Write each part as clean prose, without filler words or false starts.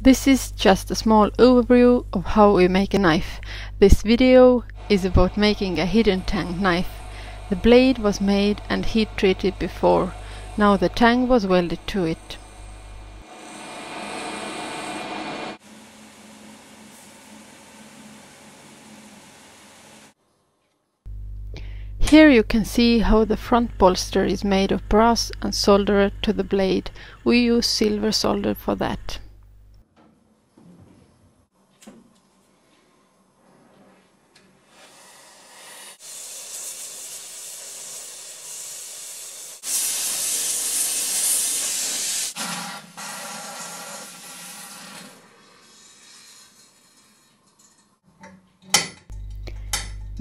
This is just a small overview of how we make a knife. This video is about making a hidden Tang knife. The blade was made and heat treated before. Now the Tang was welded to it. Here you can see how the front bolster is made of brass and soldered to the blade. We use silver solder for that.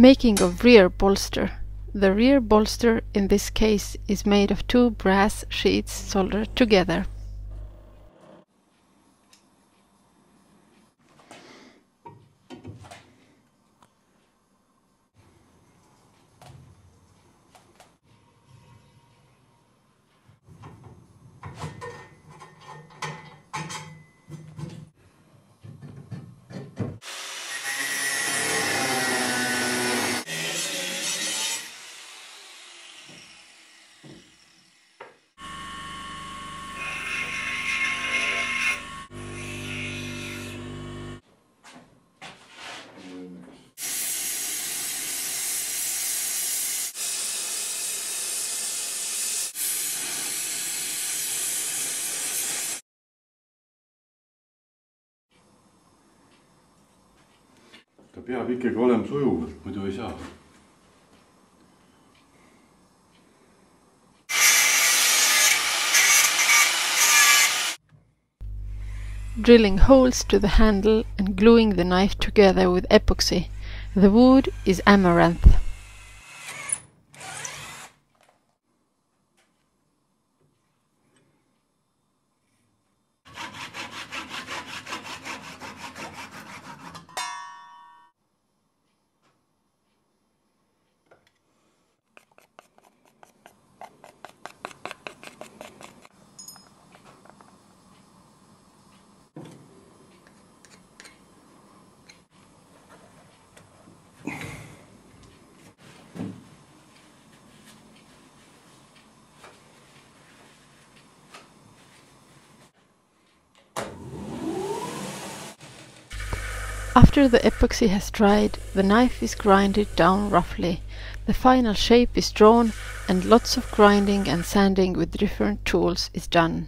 Making of rear bolster. The rear bolster in this case is made of two brass sheets soldered together. Ta peab ikkagi olema sujuv, muidu ei saa. Drilling holes to the handle and gluing the knife together with epoxy. The wood is amaranth. After the epoxy has dried, the knife is grinded down roughly. The final shape is drawn and lots of grinding and sanding with different tools is done.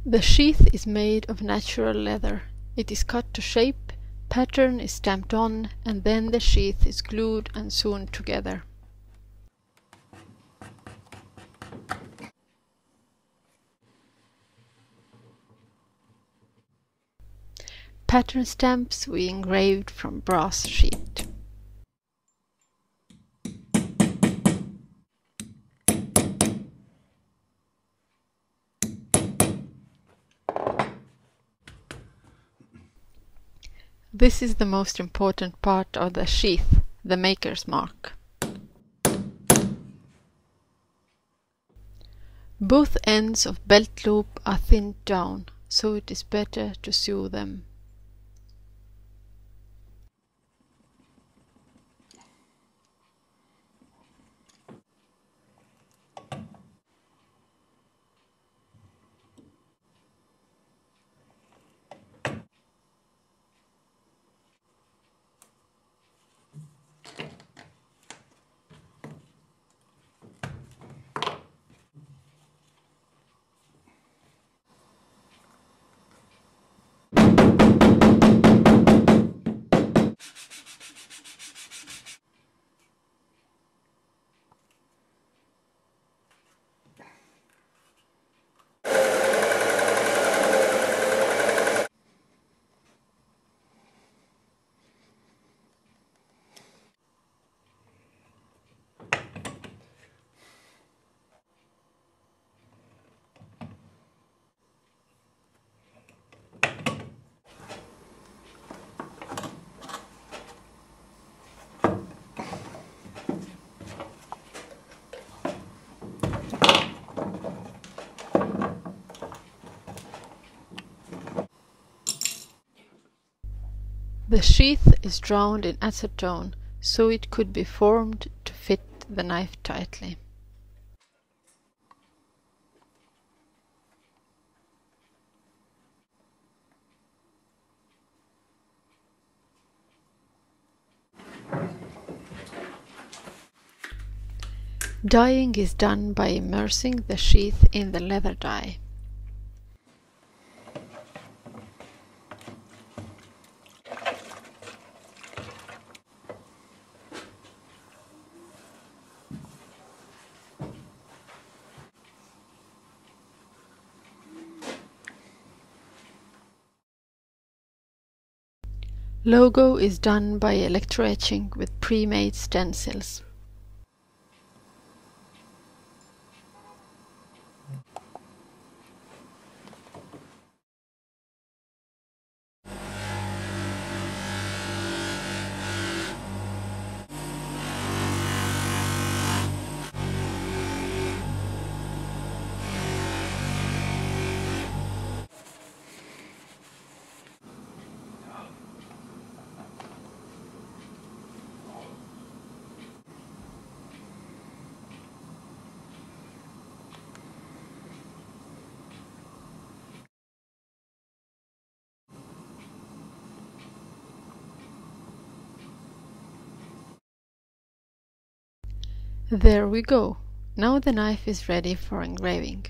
The sheath is made of natural leather. It is cut to shape, pattern is stamped on, and then the sheath is glued and sewn together. Pattern stamps we engraved from brass sheet. This is the most important part of the sheath, the maker's mark. Both ends of belt loop are thinned down, so it is better to sew them. The sheath is drowned in acetone, so it could be formed to fit the knife tightly. Dyeing is done by immersing the sheath in the leather dye. Logo is done by electroetching with pre-made stencils. There we go. Now the knife is ready for engraving.